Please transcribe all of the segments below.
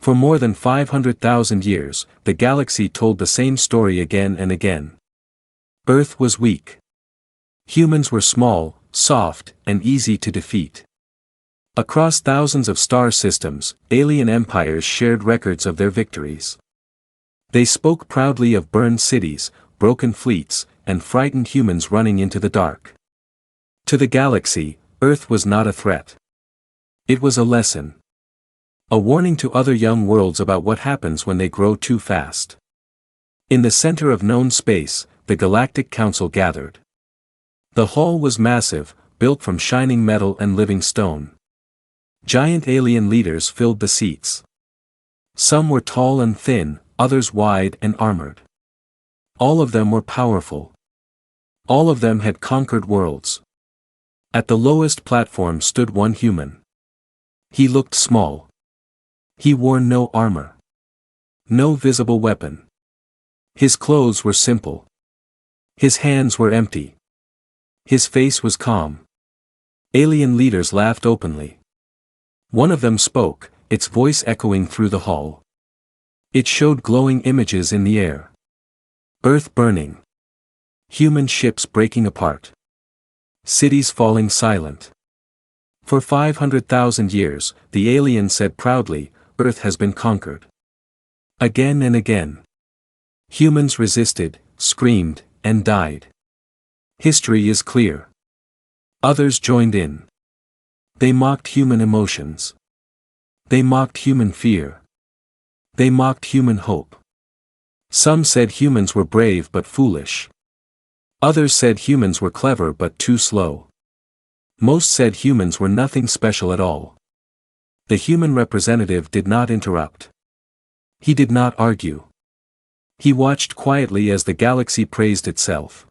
For more than 500,000 years, the galaxy told the same story again and again. Earth was weak. Humans were small, soft, and easy to defeat. Across thousands of star systems, alien empires shared records of their victories. They spoke proudly of burned cities, broken fleets, and frightened humans running into the dark. To the galaxy, Earth was not a threat. It was a lesson. A warning to other young worlds about what happens when they grow too fast. In the center of known space, the Galactic Council gathered. The hall was massive, built from shining metal and living stone. Giant alien leaders filled the seats. Some were tall and thin, others wide and armored. All of them were powerful. All of them had conquered worlds. At the lowest platform stood one human. He looked small. He wore no armor. No visible weapon. His clothes were simple. His hands were empty. His face was calm. Alien leaders laughed openly. One of them spoke, its voice echoing through the hall. It showed glowing images in the air. Earth burning. Human ships breaking apart. Cities falling silent. For 500,000 years, the alien said proudly, Earth has been conquered. Again and again. Humans resisted, screamed, and died. History is clear. Others joined in. They mocked human emotions. They mocked human fear. They mocked human hope. Some said humans were brave but foolish. Others said humans were clever but too slow. Most said humans were nothing special at all. The human representative did not interrupt. He did not argue. He watched quietly as the galaxy praised itself.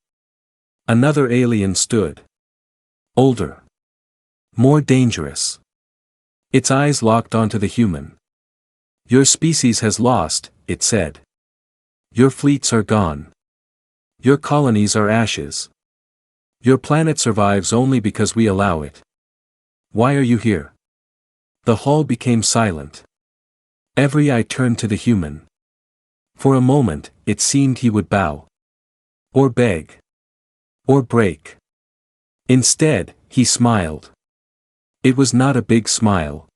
Another alien stood. Older. More dangerous. Its eyes locked onto the human. Your species has lost, it said. Your fleets are gone. Your colonies are ashes. Your planet survives only because we allow it. Why are you here? The hall became silent. Every eye turned to the human. For a moment, it seemed he would bow. Or beg. Or break. Instead, he smiled. It was not a big smile.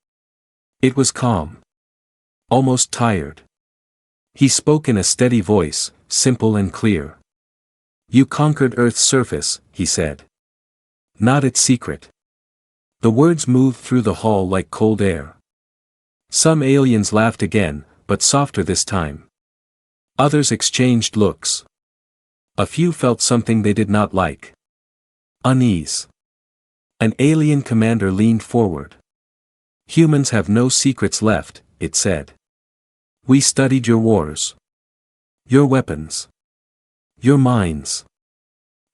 It was calm. Almost tired. He spoke in a steady voice, simple and clear. You conquered Earth's surface, he said. Not its secret. The words moved through the hall like cold air. Some aliens laughed again, but softer this time. Others exchanged looks. A few felt something they did not like. Unease. An alien commander leaned forward. Humans have no secrets left, it said. We studied your wars. Your weapons. Your minds.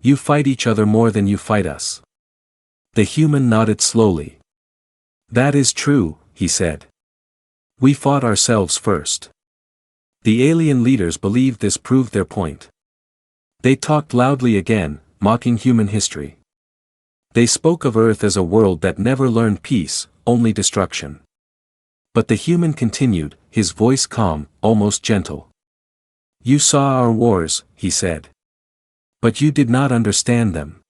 You fight each other more than you fight us. The human nodded slowly. That is true, he said. We fought ourselves first. The alien leaders believed this proved their point. They talked loudly again, mocking human history. They spoke of Earth as a world that never learned peace, only destruction. But the human continued, his voice calm, almost gentle. You saw our wars, he said. But you did not understand them.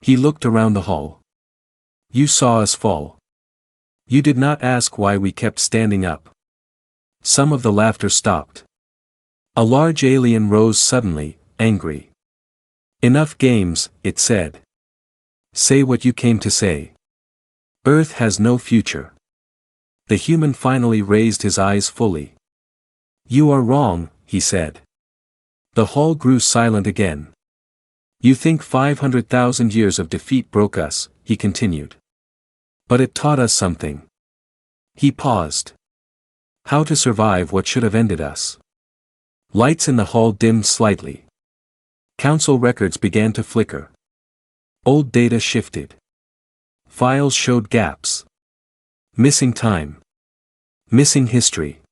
He looked around the hall. You saw us fall. You did not ask why we kept standing up. Some of the laughter stopped. A large alien rose suddenly, angry. Enough games, it said. Say what you came to say. Earth has no future. The human finally raised his eyes fully. You are wrong, he said. The hall grew silent again. You think 500,000 years of defeat broke us, he continued. But it taught us something. He paused. How to survive what should have ended us. Lights in the hall dimmed slightly. Council records began to flicker. Old data shifted. Files showed gaps. Missing time. Missing history.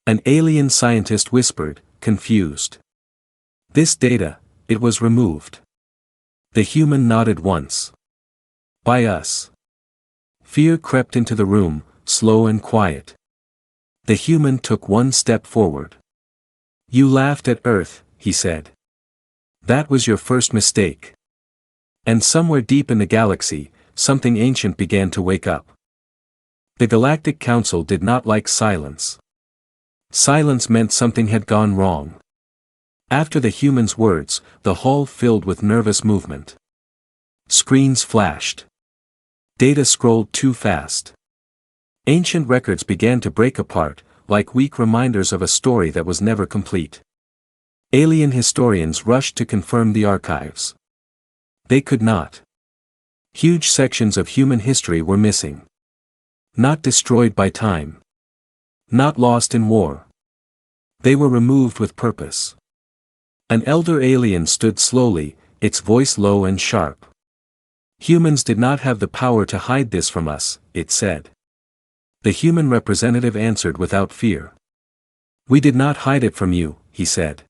An alien scientist whispered, confused. This data, it was removed. The human nodded once. By us. Fear crept into the room, slow and quiet. The human took one step forward. "You laughed at Earth," he said. "That was your first mistake." And somewhere deep in the galaxy, something ancient began to wake up. The Galactic Council did not like silence. Silence meant something had gone wrong. After the human's words, the hall filled with nervous movement. Screens flashed. Data scrolled too fast. Ancient records began to break apart, like weak reminders of a story that was never complete. Alien historians rushed to confirm the archives. They could not. Huge sections of human history were missing. Not destroyed by time. Not lost in war. They were removed with purpose. An elder alien stood slowly, its voice low and sharp. "Humans did not have the power to hide this from us," it said. The human representative answered without fear. "We did not hide it from you," he said.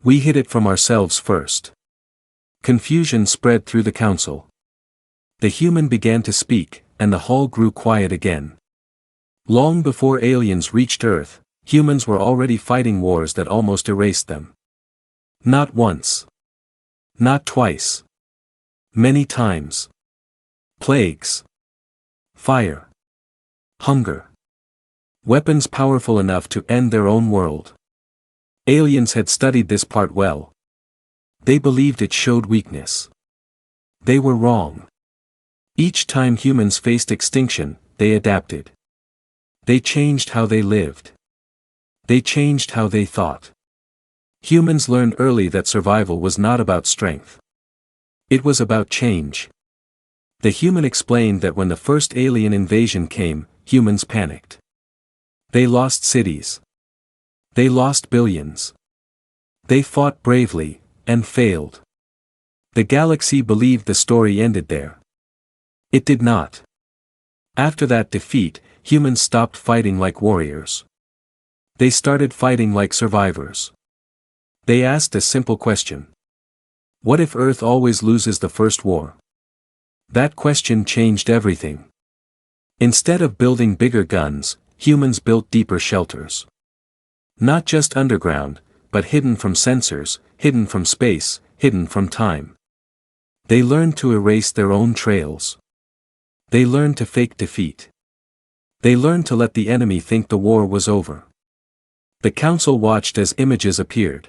"We hid it from ourselves first." Confusion spread through the council. The human began to speak, and the hall grew quiet again. Long before aliens reached Earth, humans were already fighting wars that almost erased them. Not once. Not twice. Many times. Plagues. Fire. Hunger. Weapons powerful enough to end their own world. Aliens had studied this part well. They believed it showed weakness. They were wrong. Each time humans faced extinction, they adapted. They changed how they lived. They changed how they thought. Humans learned early that survival was not about strength. It was about change. The human explained that when the first alien invasion came, humans panicked. They lost cities. They lost billions. They fought bravely, and failed. The galaxy believed the story ended there. It did not. After that defeat, humans stopped fighting like warriors. They started fighting like survivors. They asked a simple question. What if Earth always loses the first war? That question changed everything. Instead of building bigger guns, humans built deeper shelters. Not just underground, but hidden from sensors, hidden from space, hidden from time. They learned to erase their own trails. They learned to fake defeat. They learned to let the enemy think the war was over. The council watched as images appeared.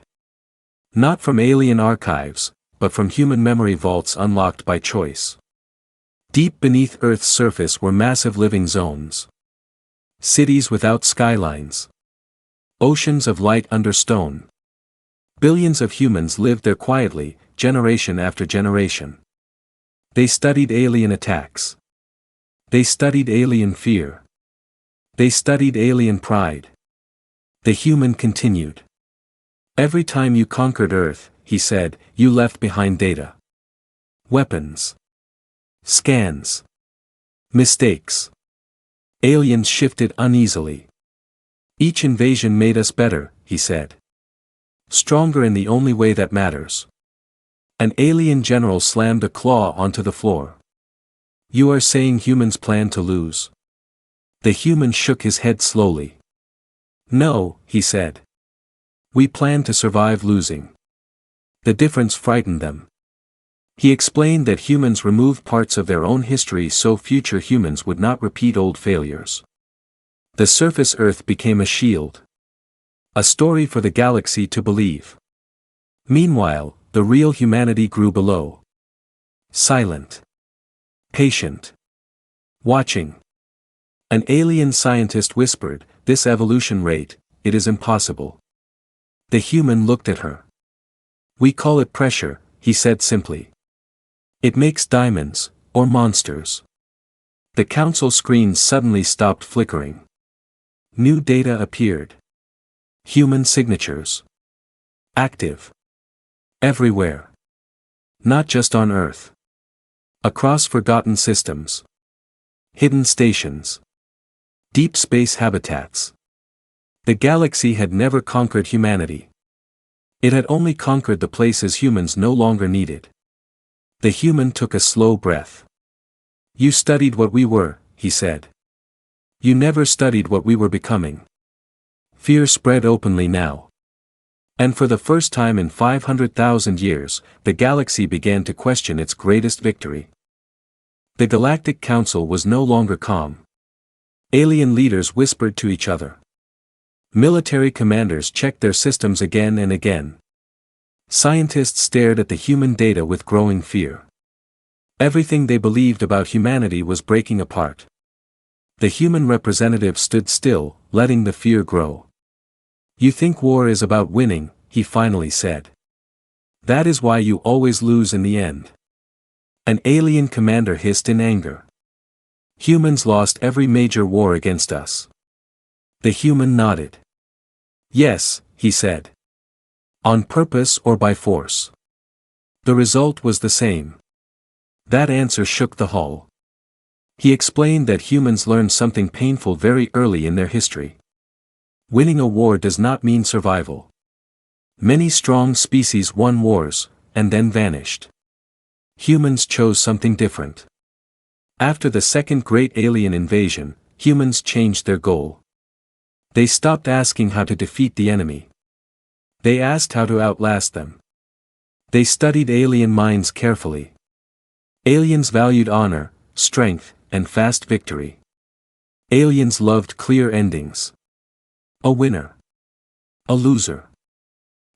Not from alien archives, but from human memory vaults unlocked by choice. Deep beneath Earth's surface were massive living zones. Cities without skylines. Oceans of light under stone. Billions of humans lived there quietly, generation after generation. They studied alien attacks. They studied alien fear. They studied alien pride. The human continued. Every time you conquered Earth, he said, you left behind data. Weapons. Scans. Mistakes. Aliens shifted uneasily. Each invasion made us better, he said. Stronger in the only way that matters. An alien general slammed a claw onto the floor. You are saying humans plan to lose? The human shook his head slowly. No, he said. We plan to survive losing. The difference frightened them. He explained that humans removed parts of their own history so future humans would not repeat old failures. The surface Earth became a shield. A story for the galaxy to believe. Meanwhile, the real humanity grew below. Silent. Patient. Watching. An alien scientist whispered, this evolution rate, it is impossible. The human looked at her. We call it pressure, he said simply. It makes diamonds, or monsters. The council screens suddenly stopped flickering. New data appeared. Human signatures. Active. Everywhere. Not just on Earth. Across forgotten systems. Hidden stations. Deep space habitats. The galaxy had never conquered humanity. It had only conquered the places humans no longer needed. The human took a slow breath. You studied what we were, he said. You never studied what we were becoming. Fear spread openly now. And for the first time in 500,000 years, the galaxy began to question its greatest victory. The Galactic Council was no longer calm. Alien leaders whispered to each other. Military commanders checked their systems again and again. Scientists stared at the human data with growing fear. Everything they believed about humanity was breaking apart. The human representative stood still, letting the fear grow. "You think war is about winning," he finally said. "That is why you always lose in the end." An alien commander hissed in anger. "Humans lost every major war against us." The human nodded. "Yes," he said. "On purpose or by force. The result was the same." That answer shook the hull. He explained that humans learned something painful very early in their history. Winning a war does not mean survival. Many strong species won wars, and then vanished. Humans chose something different. After the second great alien invasion, humans changed their goal. They stopped asking how to defeat the enemy. They asked how to outlast them. They studied alien minds carefully. Aliens valued honor, strength, and fast victory. Aliens loved clear endings. A winner. A loser.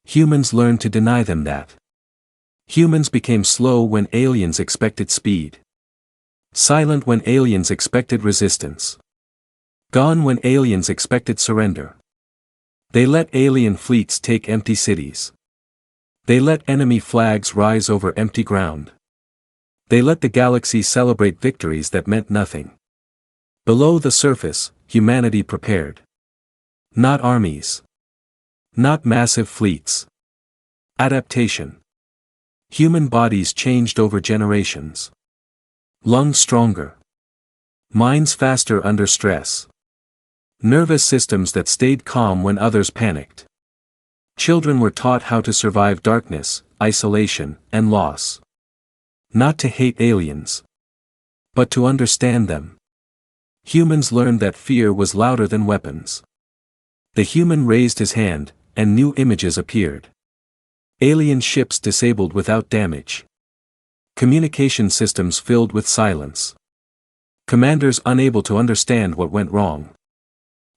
Humans learned to deny them that. Humans became slow when aliens expected speed. Silent when aliens expected resistance. Gone when aliens expected surrender. They let alien fleets take empty cities. They let enemy flags rise over empty ground. They let the galaxy celebrate victories that meant nothing. Below the surface, humanity prepared. Not armies. Not massive fleets. Adaptation. Human bodies changed over generations. Lungs stronger. Minds faster under stress. Nervous systems that stayed calm when others panicked. Children were taught how to survive darkness, isolation, and loss. Not to hate aliens, but to understand them. Humans learned that fear was louder than weapons. The human raised his hand, and new images appeared. Alien ships disabled without damage. Communication systems filled with silence. Commanders unable to understand what went wrong.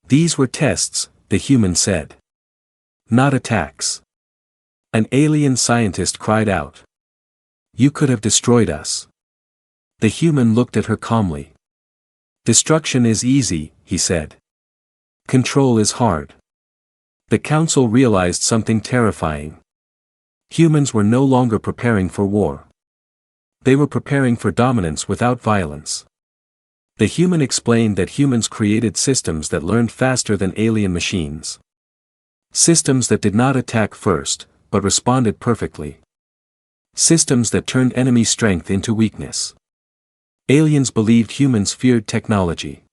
These were tests, the human said. Not attacks. An alien scientist cried out. "You could have destroyed us." The human looked at her calmly. "Destruction is easy," he said. "Control is hard." The council realized something terrifying. Humans were no longer preparing for war. They were preparing for dominance without violence. The human explained that humans created systems that learned faster than alien machines. Systems that did not attack first, but responded perfectly. Systems that turned enemy strength into weakness. Aliens believed humans feared technology.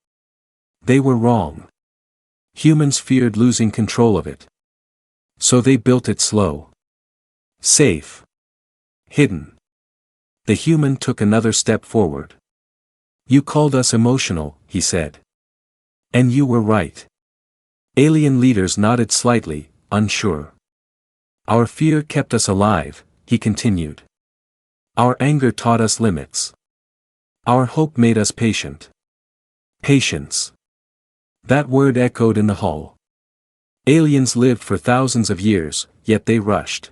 They were wrong. Humans feared losing control of it. So they built it slow. Safe. Hidden. The human took another step forward. "You called us emotional," he said. "And you were right." Alien leaders nodded slightly, unsure. "Our fear kept us alive," he continued. "Our anger taught us limits. Our hope made us patient." Patience. That word echoed in the hull. Aliens lived for thousands of years, yet they rushed.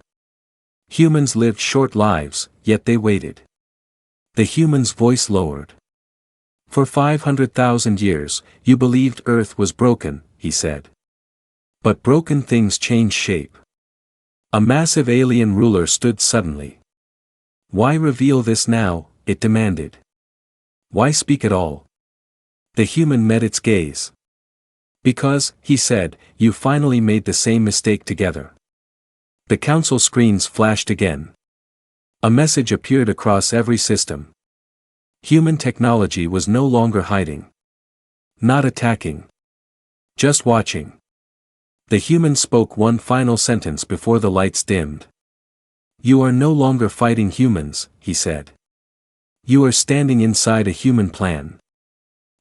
Humans lived short lives, yet they waited. The human's voice lowered. "For 500,000 years, you believed Earth was broken," he said. "But broken things change shape." A massive alien ruler stood suddenly. "Why reveal this now?" it demanded. "Why speak at all?" The human met its gaze. "Because," he said, "you finally made the same mistake together." The council screens flashed again. A message appeared across every system. Human technology was no longer hiding. Not attacking. Just watching. The human spoke one final sentence before the lights dimmed. "You are no longer fighting humans," he said. "You are standing inside a human plan."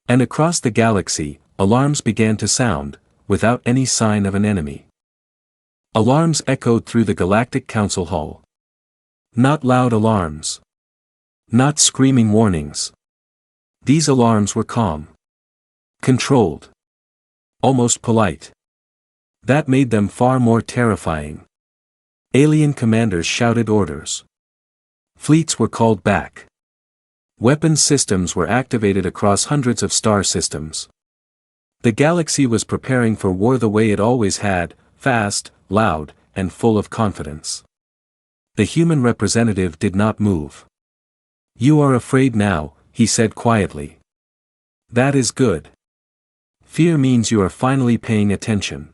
And across the galaxy, alarms began to sound, without any sign of an enemy. Alarms echoed through the Galactic Council Hall. Not loud alarms. Not screaming warnings. These alarms were calm. Controlled. Almost polite. That made them far more terrifying. Alien commanders shouted orders. Fleets were called back. Weapons systems were activated across hundreds of star systems. The galaxy was preparing for war the way it always had, fast, loud, and full of confidence. The human representative did not move. "You are afraid now," he said quietly. "That is good. Fear means you are finally paying attention."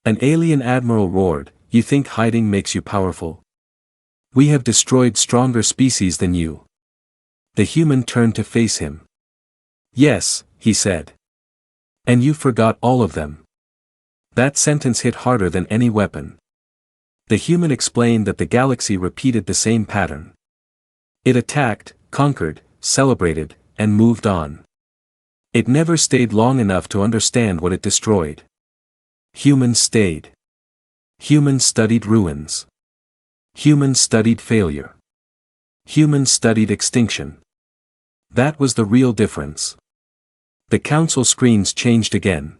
An alien admiral roared, "You think hiding makes you powerful? We have destroyed stronger species than you." The human turned to face him. "Yes," he said. "And you forgot all of them." That sentence hit harder than any weapon. The human explained that the galaxy repeated the same pattern. It attacked, conquered, celebrated, and moved on. It never stayed long enough to understand what it destroyed. Humans stayed. Humans studied ruins. Humans studied failure. Humans studied extinction. That was the real difference. The council screens changed again.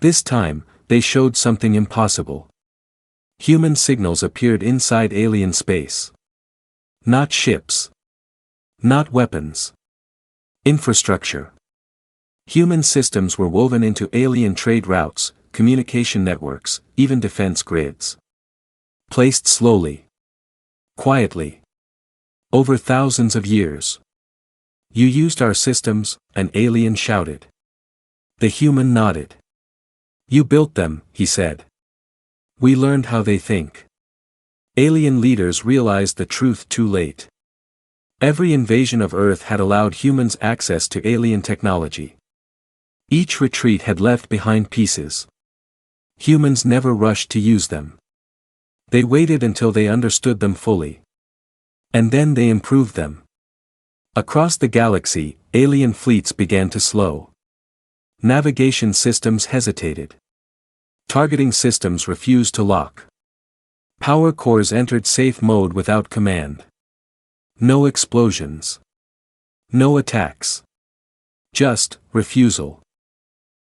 This time, they showed something impossible. Human signals appeared inside alien space. Not ships. Not weapons. Infrastructure. Human systems were woven into alien trade routes, communication networks, even defense grids. Placed slowly. Quietly. Over thousands of years. "You used our systems," an alien shouted. The human nodded. "You built them," he said. "We learned how they think." Alien leaders realized the truth too late. Every invasion of Earth had allowed humans access to alien technology. Each retreat had left behind pieces. Humans never rushed to use them. They waited until they understood them fully. And then they improved them. Across the galaxy, alien fleets began to slow. Navigation systems hesitated. Targeting systems refused to lock. Power cores entered safe mode without command. No explosions. No attacks. Just refusal.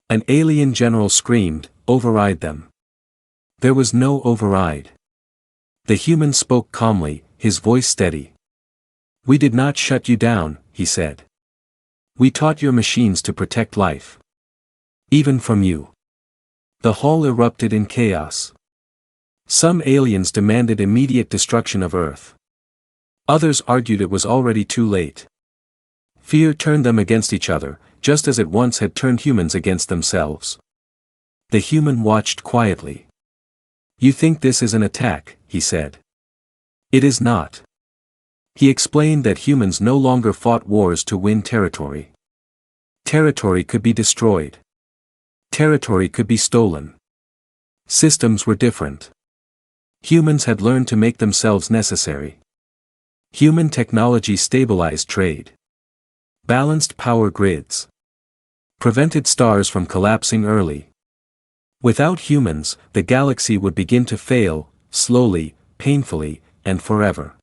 An alien general screamed, "Override them." There was no override. The human spoke calmly, his voice steady. "We did not shut you down," he said. "We taught your machines to protect life. Even from you." The hall erupted in chaos. Some aliens demanded immediate destruction of Earth. Others argued it was already too late. Fear turned them against each other, just as it once had turned humans against themselves. The human watched quietly. "You think this is an attack," he said. "It is not." He explained that humans no longer fought wars to win territory. Territory could be destroyed. Territory could be stolen. Systems were different. Humans had learned to make themselves necessary. Human technology stabilized trade. Balanced power grids. Prevented stars from collapsing early. Without humans, the galaxy would begin to fail, slowly, painfully, and forever.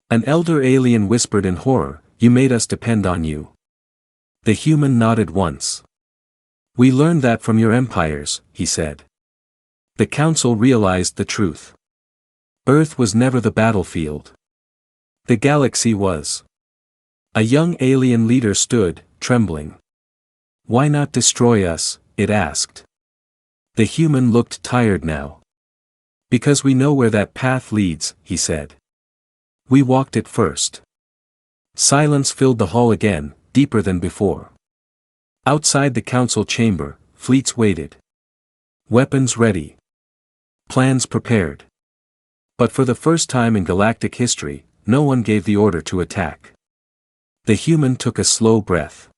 An elder alien whispered in horror, "You made us depend on you." The human nodded once. "We learned that from your empires," he said. The council realized the truth. Earth was never the battlefield. The galaxy was. A young alien leader stood, trembling. "Why not destroy us?" it asked. The human looked tired now. "Because we know where that path leads," he said. "We walked it first." Silence filled the hall again, deeper than before. Outside the council chamber, fleets waited. Weapons ready. Plans prepared. But for the first time in galactic history, no one gave the order to attack. The human took a slow breath.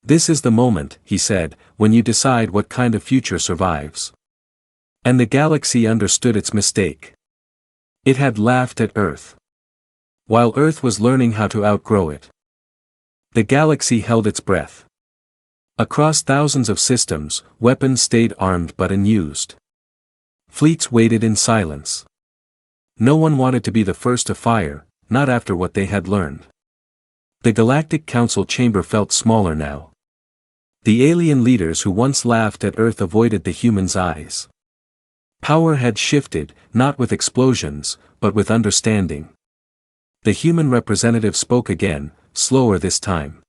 "This is the moment," he said, "when you decide what kind of future survives." And the galaxy understood its mistake. It had laughed at Earth. While Earth was learning how to outgrow it. The galaxy held its breath. Across thousands of systems, weapons stayed armed but unused. Fleets waited in silence. No one wanted to be the first to fire, not after what they had learned. The Galactic Council chamber felt smaller now. The alien leaders who once laughed at Earth avoided the humans' eyes. Power had shifted, not with explosions, but with understanding. The human representative spoke again, slower this time.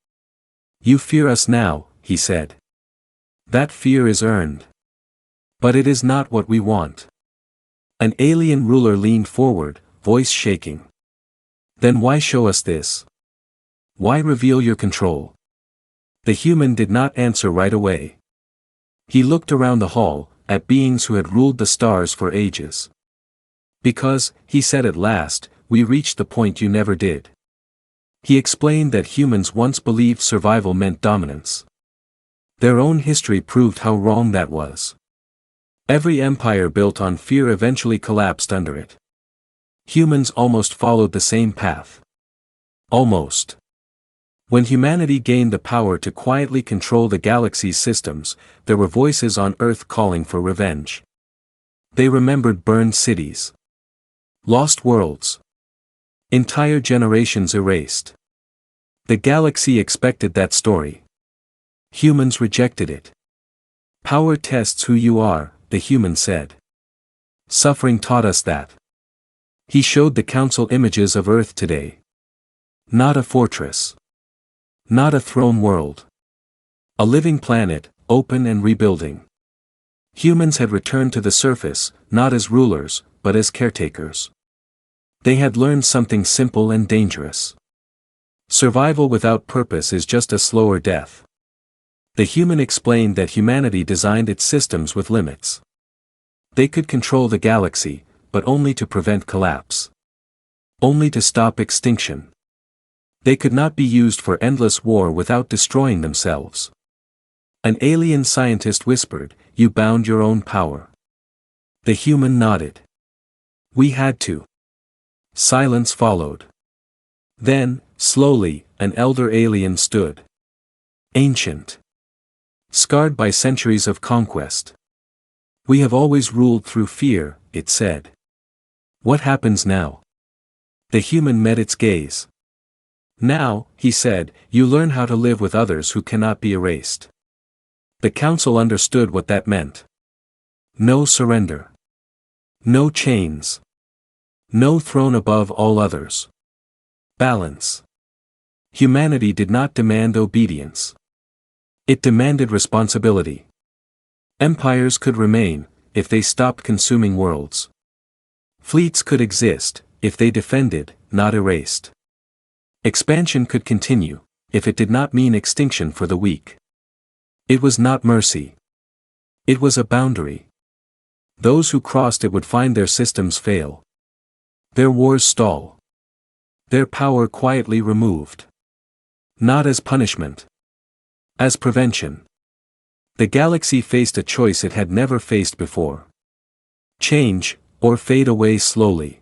"You fear us now," he said. "That fear is earned. But it is not what we want." An alien ruler leaned forward, voice shaking. "Then why show us this? Why reveal your control?" The human did not answer right away. He looked around the hall, at beings who had ruled the stars for ages. "Because," he said at last, "we reached the point you never did." He explained that humans once believed survival meant dominance. Their own history proved how wrong that was. Every empire built on fear eventually collapsed under it. Humans almost followed the same path. Almost. When humanity gained the power to quietly control the galaxy's systems, there were voices on Earth calling for revenge. They remembered burned cities. Lost worlds. Entire generations erased. The galaxy expected that story. Humans rejected it. "Power tests who you are," the human said. "Suffering taught us that." He showed the council images of Earth today. Not a fortress. Not a throne world. A living planet, open and rebuilding. Humans had returned to the surface, not as rulers, but as caretakers. They had learned something simple and dangerous. Survival without purpose is just a slower death. The human explained that humanity designed its systems with limits. They could control the galaxy, but only to prevent collapse. Only to stop extinction. They could not be used for endless war without destroying themselves. An alien scientist whispered, "You bound your own power." The human nodded. "We had to." Silence followed. Then, slowly, an elder alien stood. Ancient. Scarred by centuries of conquest. "We have always ruled through fear," it said. "What happens now?" The human met its gaze. "Now," he said, "you learn how to live with others who cannot be erased." The council understood what that meant. No surrender. No chains. No throne above all others. Balance. Humanity did not demand obedience. It demanded responsibility. Empires could remain, if they stopped consuming worlds. Fleets could exist, if they defended, not erased. Expansion could continue, if it did not mean extinction for the weak. It was not mercy. It was a boundary. Those who crossed it would find their systems fail. Their wars stall. Their power quietly removed. Not as punishment. As prevention. The galaxy faced a choice it had never faced before. Change, or fade away slowly.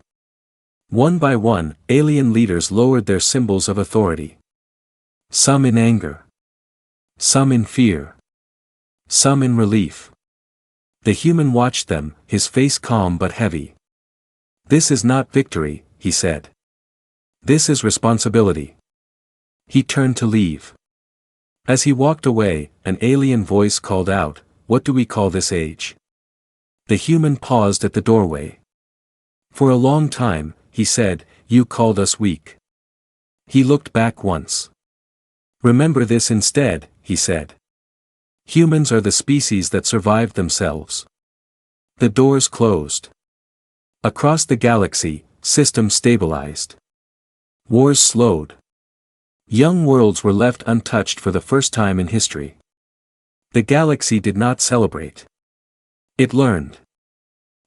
One by one, alien leaders lowered their symbols of authority. Some in anger. Some in fear. Some in relief. The human watched them, his face calm but heavy. "This is not victory," he said. "This is responsibility." He turned to leave. As he walked away, an alien voice called out, "What do we call this age?" The human paused at the doorway. "For a long time," he said, "you called us weak." He looked back once. "Remember this instead," he said. "Humans are the species that survived themselves." The doors closed. Across the galaxy, systems stabilized. Wars slowed. Young worlds were left untouched for the first time in history. The galaxy did not celebrate. It learned.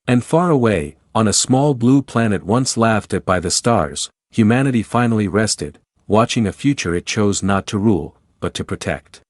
And far away, on a small blue planet once laughed at by the stars, humanity finally rested, watching a future it chose not to rule, but to protect.